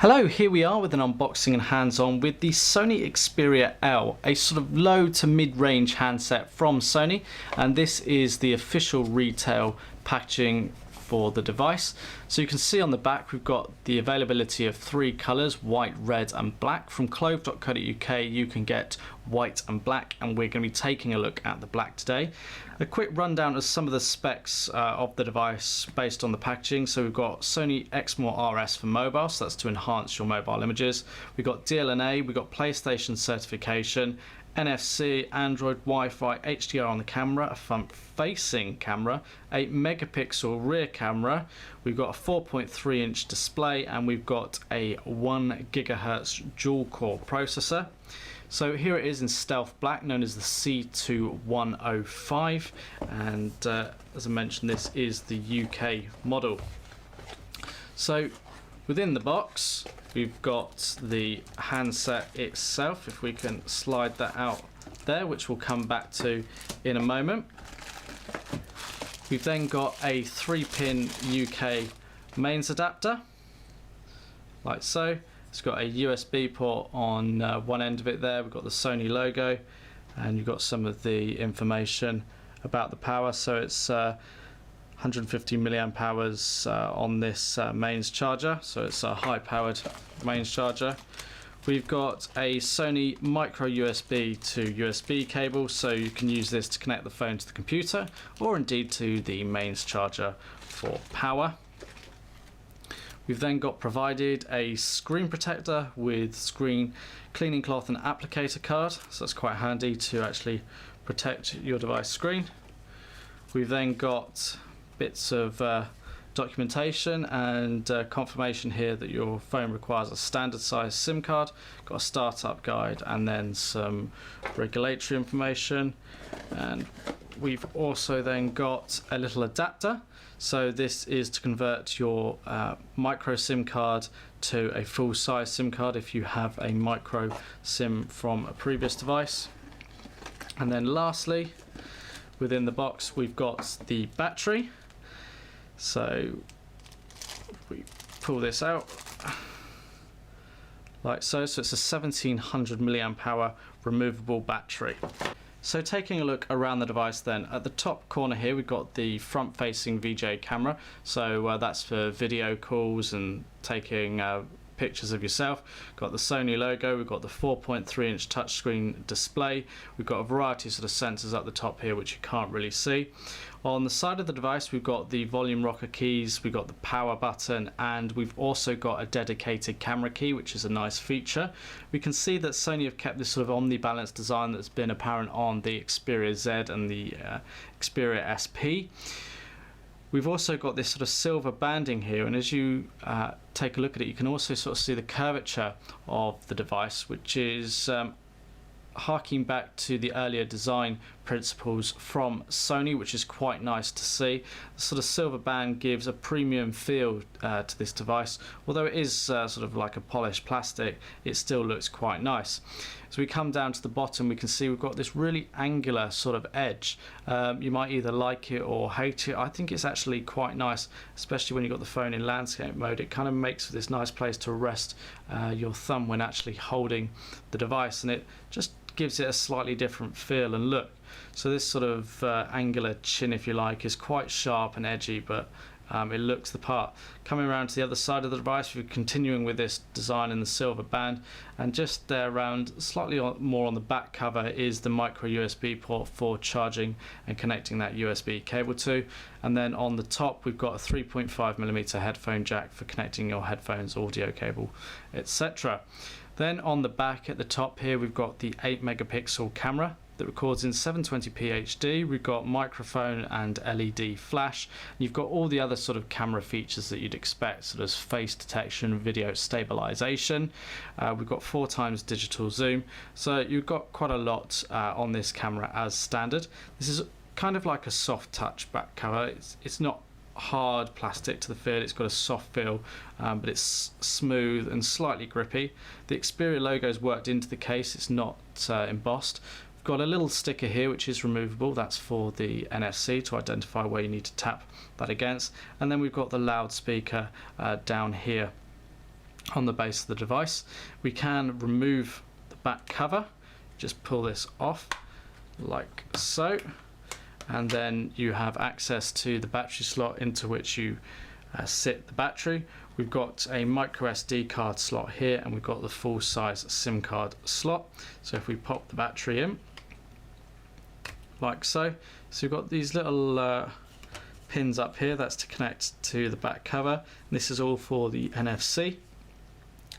Hello, here we are with an unboxing and hands-on with the Sony Xperia L, a sort of low to mid-range handset from Sony, and this is the official retail packaging for the device. So you can see on the back we've got the availability of three colours, white, red and black. From clove.co.uk you can get white and black, and we're going to be taking a look at the black today. A quick rundown of some of the specs of the device based on the packaging. So we've got Sony Exmor RS for mobile, so that's to enhance your mobile images. We've got DLNA, we've got PlayStation certification, NFC, Android, Wi-Fi, HDR on the camera, a front-facing camera, 8 megapixel rear camera, we've got a 4.3 inch display, and we've got a 1 gigahertz dual-core processor. So here it is in stealth black, known as the C2105, and as I mentioned, this is the UK model. So within the box we've got the handset itself, if we can slide that out there, which we'll come back to in a moment. We've then got a 3-pin UK mains adapter, like so. It's got a USB port on one end of it there. We've got the Sony logo, and you've got some of the information about the power. So it's 150 milliamp hours on this mains charger, so it's a high powered mains charger. We've got a Sony micro USB to USB cable, so you can use this to connect the phone to the computer, or indeed to the mains charger for power. We've then got provided a screen protector with screen cleaning cloth and applicator card, so that's quite handy to actually protect your device screen. We've then got bits of documentation and confirmation here that your phone requires a standard size SIM card, got a startup guide, and then some regulatory information. And we've also then got a little adapter. So this is to convert your micro SIM card to a full size SIM card if you have a micro SIM from a previous device. And then lastly, within the box we've got the battery. So if we pull this out like so, it's a 1700 milliamp hour removable battery. So taking a look around the device then, at the top corner here we've got the front-facing VGA camera, so that's for video calls and taking pictures of yourself. Got the Sony logo, we've got the 4.3 inch touchscreen display, we've got a variety of sort of sensors at the top here which you can't really see. On the side of the device we've got the volume rocker keys, we've got the power button, and we've also got a dedicated camera key, which is a nice feature. We can see that Sony have kept this sort of omni-balanced design that's been apparent on the Xperia Z and the Xperia SP. We've also got this sort of silver banding here, and as you take a look at it, you can also sort of see the curvature of the device, which is harking back to the earlier design principles from Sony, which is quite nice to see. The sort of silver band gives a premium feel to this device. Although it is sort of like a polished plastic, it still looks quite nice. As we come down to the bottom, we can see we've got this really angular sort of edge. You might either like it or hate it. I think it's actually quite nice, especially when you've got the phone in landscape mode. It kind of makes this nice place to rest your thumb when actually holding the device, and it just gives it a slightly different feel and look. So this sort of angular chin, if you like, is quite sharp and edgy, but it looks the part. Coming around to the other side of the device, we're continuing with this design in the silver band, and just there around slightly more on the back cover is the micro USB port for charging and connecting that USB cable to. And then on the top we've got a 3.5mm headphone jack for connecting your headphones, audio cable, etc. Then on the back at the top here we've got the 8 megapixel camera that records in 720p HD. We've got microphone and LED flash. You've got all the other sort of camera features that you'd expect, such as face detection, video stabilization. We've got 4x digital zoom. So you've got quite a lot on this camera as standard. This is kind of like a soft touch back cover. It's not hard plastic to the feel, it's got a soft feel, but it's smooth and slightly grippy. The Xperia logo is worked into the case, it's not embossed. We've got a little sticker here which is removable, that's for the NFC to identify where you need to tap that against, and then we've got the loudspeaker down here on the base of the device. We can remove the back cover, just pull this off like so, and then you have access to the battery slot into which you sit the battery. We've got a micro SD card slot here, and we've got the full size SIM card slot. So if we pop the battery in like so, we've got these little pins up here, that's to connect to the back cover. This is all for the NFC.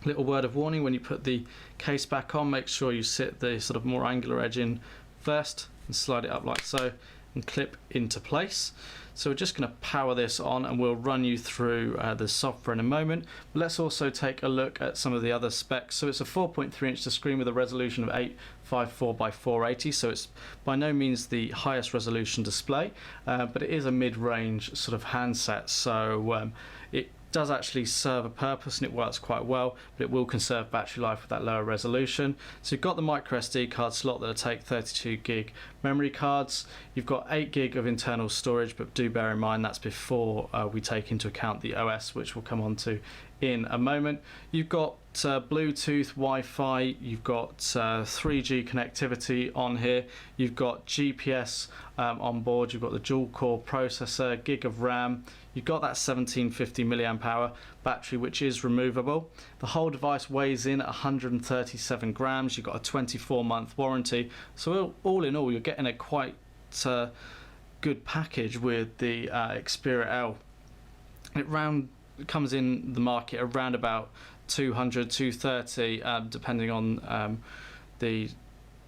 Little word of warning: when you put the case back on, make sure you sit the sort of more angular edge in first and slide it up like so and clip into place. So we're just going to power this on, and we'll run you through the software in a moment. But let's also take a look at some of the other specs. So it's a 4.3-inch screen with a resolution of 854 by 480, so it's by no means the highest resolution display, but it is a mid-range sort of handset, so it does actually serve a purpose and it works quite well, but it will conserve battery life with that lower resolution. So you've got the micro SD card slot that'll take 32 gig memory cards. You've got 8 gig of internal storage, but do bear in mind that's before we take into account the OS, which we'll come on to in a moment. You've got Bluetooth, Wi-Fi, you've got 3G connectivity on here, you've got GPS on board, you've got the dual core processor, gig of RAM, you've got that 1750 milliamp hour battery which is removable. The whole device weighs in at 137 grams, you've got a 24-month warranty, so all in all you're getting a quite good package with the Xperia L. It comes in the market around about 200, 230, depending on the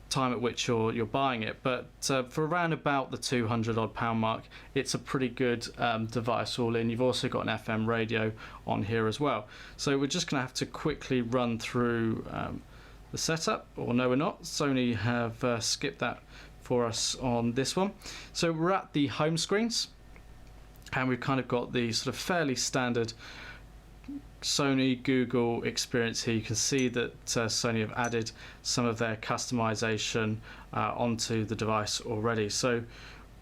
time at which you're buying it, but for around about the 200 odd pound mark, it's a pretty good device all in. You've also got an FM radio on here as well. So we're just going to have to quickly run through the setup, or no we're not, Sony have skipped that for us on this one. So we're at the home screens, and we've kind of got the sort of fairly standard Sony Google experience here. You can see that Sony have added some of their customization onto the device already. So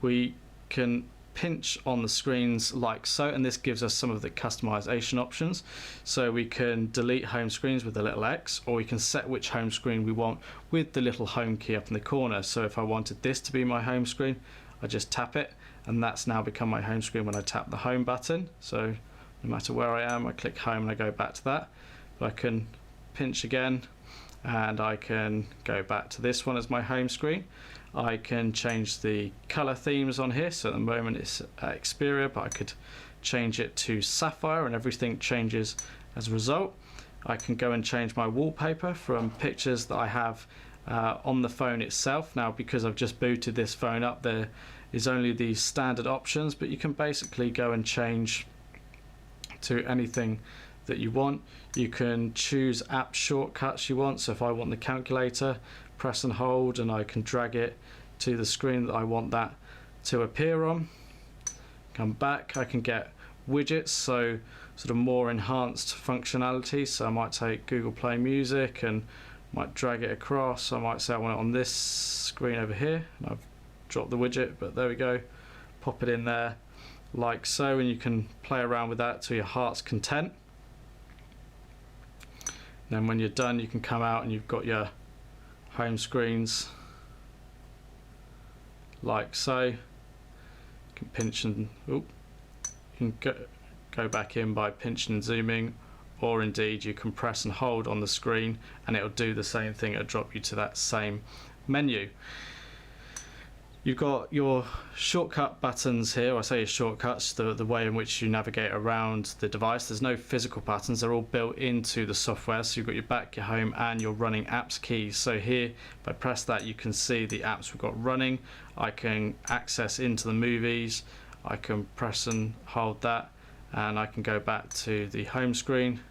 we can pinch on the screens like so, and this gives us some of the customization options. So we can delete home screens with the little X, or we can set which home screen we want with the little home key up in the corner. So if I wanted this to be my home screen, I just tap it, and that's now become my home screen when I tap the home button. So no matter where I am, I click home and I go back to that. But I can pinch again and I can go back to this one as my home screen. I can change the color themes on here. So at the moment it's Xperia, but I could change it to Sapphire and everything changes as a result. I can go and change my wallpaper from pictures that I have on the phone itself. Now, because I've just booted this phone up, there is only the standard options, but you can basically go and change to anything that you want. You can choose app shortcuts you want. So if I want the calculator, press and hold, and I can drag it to the screen that I want that to appear on. Come back, I can get widgets, so sort of more enhanced functionality. So I might take Google Play Music and might drag it across. I might say I want it on this screen over here, and I've dropped the widget, but there we go. Pop it in there like so, and you can play around with that to your heart's content. Then when you're done, you can come out and you've got your home screens like so. You can pinch and you can go back in by pinching and zooming, or indeed you can press and hold on the screen and it'll do the same thing. It'll drop you to that same menu. You've got your shortcut buttons here. I say your shortcuts, the way in which you navigate around the device. There's no physical buttons, they're all built into the software. So you've got your back, your home, and your running apps keys. So here, if I press that, you can see the apps we've got running. I can access into the movies. I can press and hold that, and I can go back to the home screen.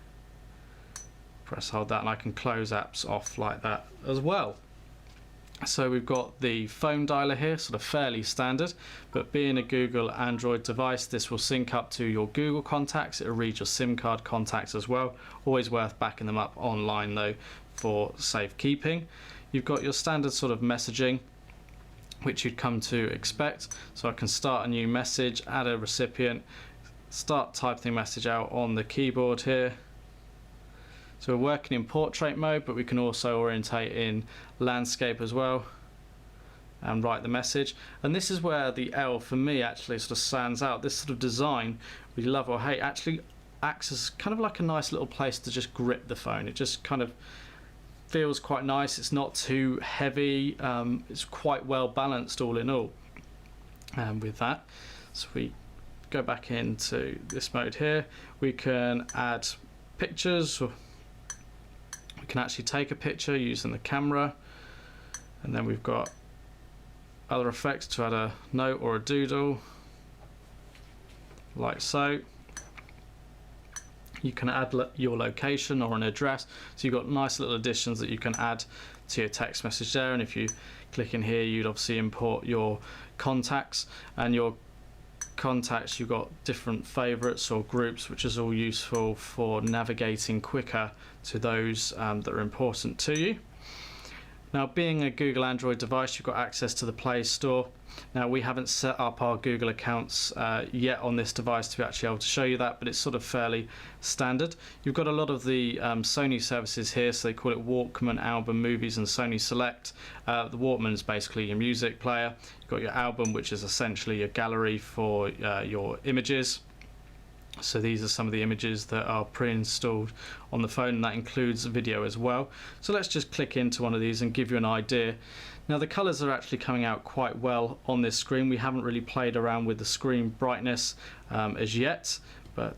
Press, hold that, and I can close apps off like that as well. So we've got the phone dialer here, sort of fairly standard, but being a Google Android device, this will sync up to your Google contacts. It'll read your SIM card contacts as well. Always worth backing them up online though for safekeeping. You've got your standard sort of messaging, which you'd come to expect. So I can start a new message, add a recipient, start typing the message out on the keyboard here. So we're working in portrait mode, but we can also orientate in landscape as well and write the message. And this is where the L for me actually sort of stands out. This sort of design, we love or hate, actually acts as kind of like a nice little place to just grip the phone. It just kind of feels quite nice. It's not too heavy. It's quite well balanced all in all with that. So we go back into this mode here, we can add pictures, or we can actually take a picture using the camera, and then we've got other effects to add a note or a doodle like so. You can add your location or an address, so you've got nice little additions that you can add to your text message there. And if you click in here, you'd obviously import your contacts, and your contacts, you've got different favorites or groups, which is all useful for navigating quicker to those that are important to you. Now, being a Google Android device, you've got access to the Play Store. Now, we haven't set up our Google accounts yet on this device to be actually able to show you that, but it's sort of fairly standard. You've got a lot of the Sony services here, so they call it Walkman, Album, Movies, and Sony Select. The Walkman is basically your music player. You've got your Album, which is essentially your gallery for your images. So these are some of the images that are pre-installed on the phone, and that includes video as well. So let's just click into one of these and give you an idea. Now, the colours are actually coming out quite well on this screen. We haven't really played around with the screen brightness as yet, but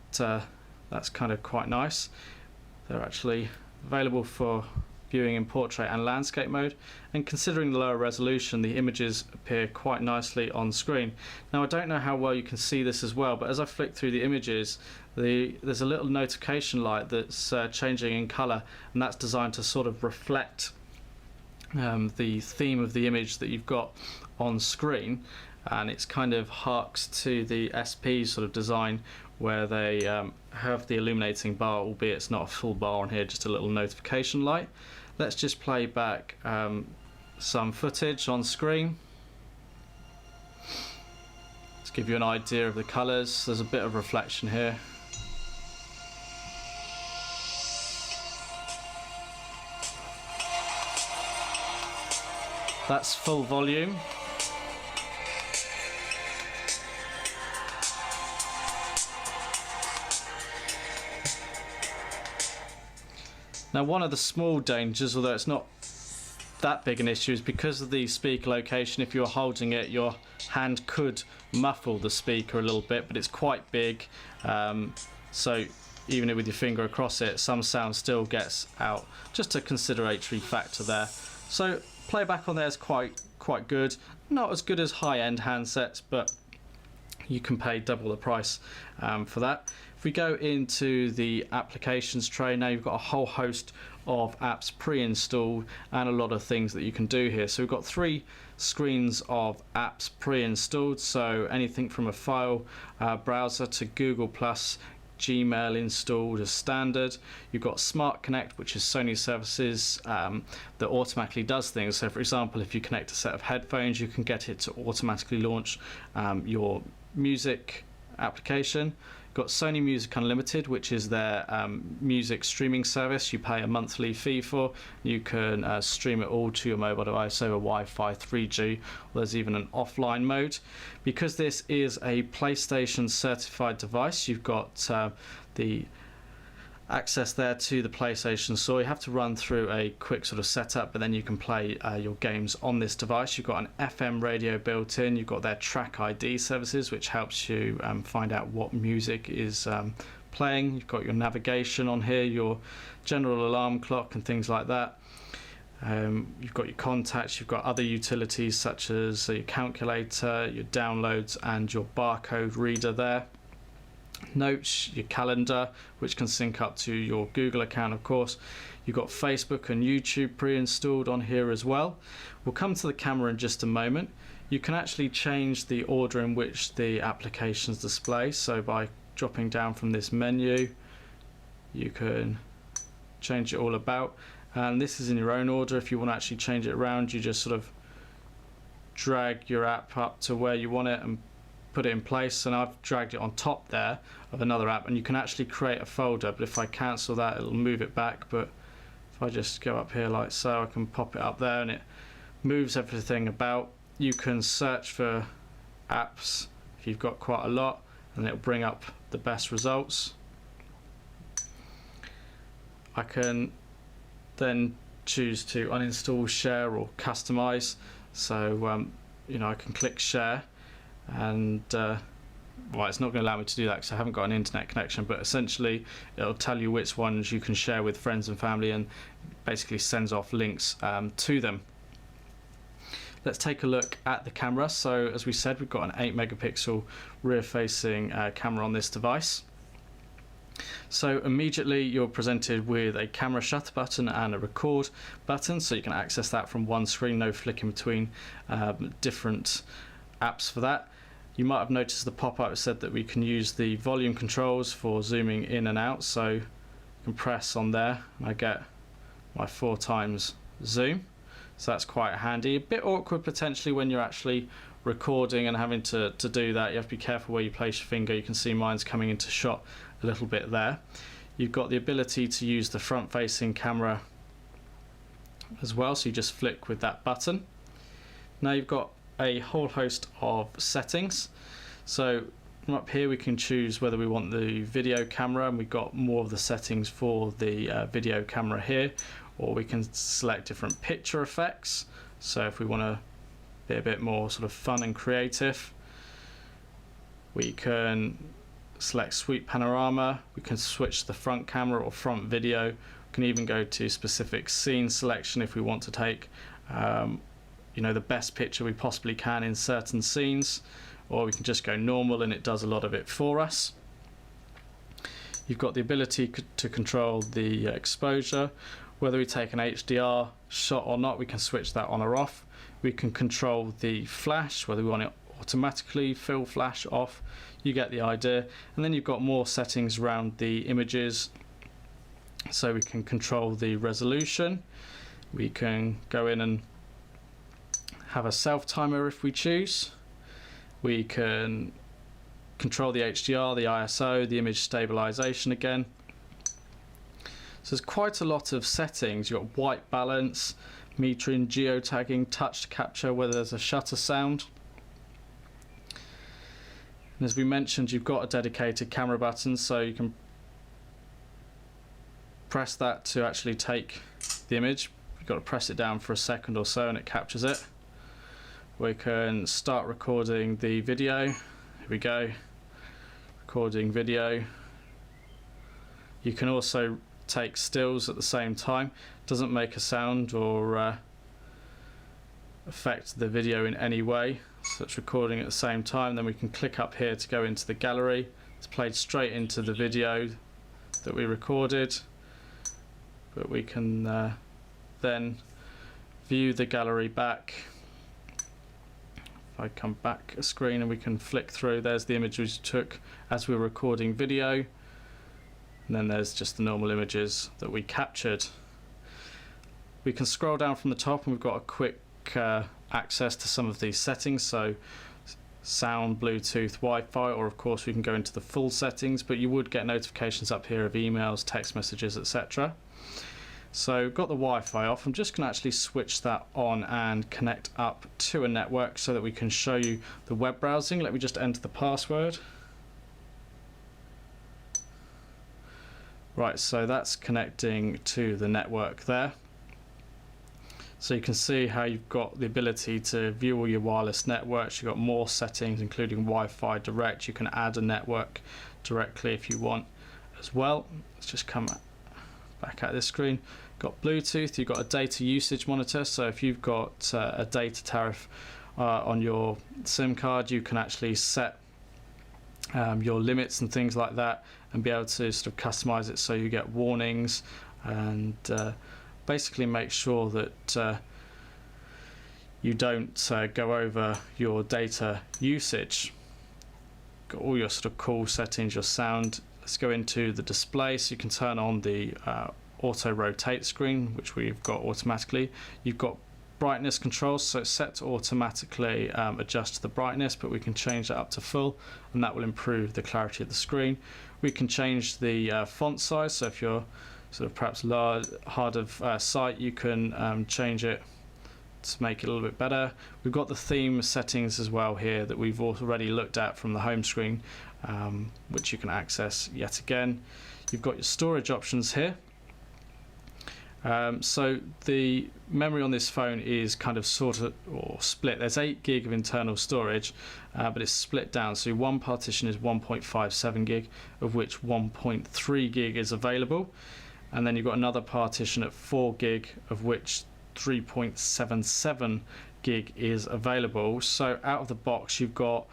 that's kind of quite nice. They're actually available for viewing in portrait and landscape mode, and considering the lower resolution, the images appear quite nicely on screen. Now, I don't know how well you can see this as well, but as I flick through the images, there's a little notification light that's changing in colour, and that's designed to sort of reflect the theme of the image that you've got on screen, and it's kind of harks to the SP sort of design, where they have the illuminating bar, albeit it's not a full bar on here, just a little notification light. Let's just play back some footage on screen to give you an idea of the colours. There's a bit of reflection here. That's full volume. Now, one of the small dangers, although it's not that big an issue, is because of the speaker location. If you're holding it, your hand could muffle the speaker a little bit, but it's quite big, so even with your finger across it, some sound still gets out. Just a consideratory factor there. So playback on there is quite good. Not as good as high-end handsets, but you can pay double the price for that. If we go into the applications tray, now you've got a whole host of apps pre-installed and a lot of things that you can do here. So we've got 3 screens of apps pre-installed, so anything from a file browser to Google+, Gmail installed as standard. You've got Smart Connect, which is Sony services that automatically does things. So for example, if you connect a set of headphones, you can get it to automatically launch your music application. Got Sony Music Unlimited, which is their music streaming service. You pay a monthly fee for. You can stream it all to your mobile device over Wi-Fi, 3G. There's even an offline mode. Because this is a PlayStation certified device, you've got the access there to the PlayStation Store. You have to run through a quick sort of setup, but then you can play your games on this device. You've got an FM radio built in. You've got their Track ID services, which helps you find out what music is playing. You've got your navigation on here, your general alarm clock and things like that. You've got your contacts, you've got other utilities such as your calculator, your downloads, and your barcode reader there. Notes, your calendar, which can sync up to your Google account, of course. You've got Facebook and YouTube pre-installed on here as well. We'll come to the camera in just a moment. You can actually change the order in which the applications display. So by dropping down from this menu, you can change it all about. And this is in your own order. If you want to actually change it around, you just sort of drag your app up to where you want it and put it in place, and I've dragged it on top there of another app, and you can actually create a folder, but if I cancel that it'll move it back. But if I just go up here like so, I can pop it up there and it moves everything about. You can search for apps if you've got quite a lot, and it'll bring up the best results. I can then choose to uninstall, share or customize. So you know, I can click share, and well, it's not going to allow me to do that because I haven't got an internet connection, but essentially it'll tell you which ones you can share with friends and family, and basically sends off links to them. Let's take a look at the camera. So as we said, we've got an 8 megapixel rear facing camera on this device. So immediately you're presented with a camera shutter button and a record button, so you can access that from one screen, no flicking between different apps for that. You might have noticed the pop-up said that we can use the volume controls for zooming in and out, so you can press on there and I get my 4x zoom. So that's quite handy. A bit awkward potentially when you're actually recording and having to do that. You have to be careful where you place your finger. You can see mine's coming into shot a little bit there. You've got the ability to use the front facing camera as well, so you just flick with that button. Now you've got a whole host of settings. So from up here we can choose whether we want the video camera, and we've got more of the settings for the video camera here, or we can select different picture effects. So if we want to be a bit more sort of fun and creative, we can select sweep panorama, we can switch the front camera or front video, we can even go to specific scene selection if we want to take you know, the best picture we possibly can in certain scenes, or we can just go normal and it does a lot of it for us. You've got the ability to control the exposure, whether we take an HDR shot or not, we can switch that on or off. We can control the flash, whether we want it automatically, fill flash, off, you get the idea. And then you've got more settings around the images, so we can control the resolution, we can go in and have a self timer if we choose, we can control the HDR, the ISO, the image stabilization again. So there's quite a lot of settings. You've got white balance, metering, geotagging, touch to capture whether there's a shutter sound. And as we mentioned, you've got a dedicated camera button, so you can press that to actually take the image. You've got to press it down for a second or so and it captures it. We can start recording the video. Here we go, recording video. You can also take stills at the same time. Doesn't make a sound or affect the video in any way, so it's recording at the same time. Then we can click up here to go into the gallery. It's played straight into the video that we recorded, but we can then view the gallery back. If I come back a screen and we can flick through, there's the image we took as we were recording video. And then there's just the normal images that we captured. We can scroll down from the top and we've got a quick access to some of these settings, so sound, Bluetooth, Wi-Fi, or of course we can go into the full settings, but you would get notifications up here of emails, text messages, etc. So got the Wi-Fi off. I'm just going to actually switch that on and connect up to a network so that we can show you the web browsing. Let me just enter the password. Right, so that's connecting to the network there. So you can see how you've got the ability to view all your wireless networks. You've got more settings, including Wi-Fi direct. You can add a network directly if you want as well. Let's just come back at this screen. Got Bluetooth, you've got a data usage monitor. So if you've got a data tariff on your SIM card, you can actually set your limits and things like that, and be able to sort of customize it so you get warnings, and basically make sure that you don't go over your data usage. Got all your sort of cool settings, your sound. Let's go into the display, so you can turn on the auto rotate screen, which we've got automatically. You've got brightness controls, so it's set to automatically adjust to the brightness, but we can change that up to full, and that will improve the clarity of the screen. We can change the font size, so if you're sort of perhaps hard of sight, you can change it to make it a little bit better. We've got the theme settings as well here that we've already looked at from the home screen, which you can access yet again. You've got your storage options here. So the memory on this phone is kind of split. There's 8 gig of internal storage, but it's split down. So one partition is 1.57 gig, of which 1.3 gig is available. And then you've got another partition at 4 gig, of which 3.77 gig is available. So out of the box, you've got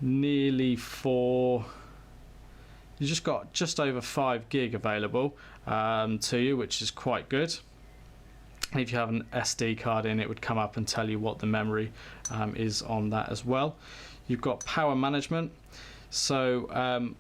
nearly you've just got just over 5 gig available to you, which is quite good. And if you have an SD card in, it would come up and tell you what the memory is on that as well. You've got power management. So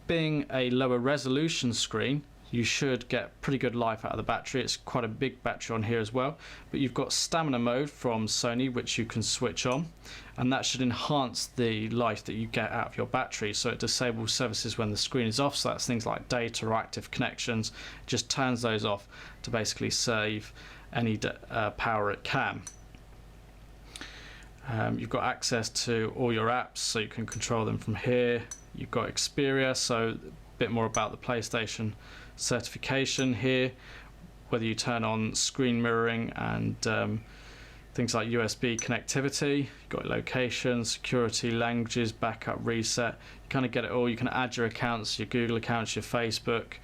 being a lower resolution screen, you should get pretty good life out of the battery. It's quite a big battery on here as well. But you've got stamina mode from Sony, which you can switch on, and that should enhance the life that you get out of your battery. So it disables services when the screen is off, so that's things like data or active connections. It just turns those off to basically save any power it can. You've got access to all your apps, so you can control them from here. You've got Xperia, so a bit more about the PlayStation certification here, whether you turn on screen mirroring and things like USB connectivity. You've got location, security, languages, backup, reset. You kind of get it all. You can add your accounts, your Google accounts, your Facebook.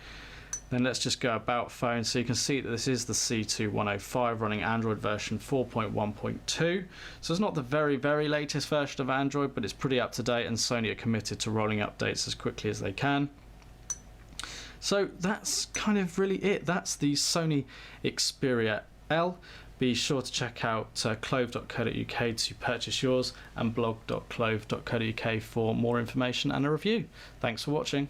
Then let's just go about phone. So you can see that this is the C2105 running Android version 4.1.2. So it's not the very latest version of Android, but it's pretty up to date, and Sony are committed to rolling updates as quickly as they can. So that's kind of really it. That's the Sony Xperia L. Be sure to check out clove.co.uk to purchase yours, and blog.clove.co.uk for more information and a review. Thanks for watching.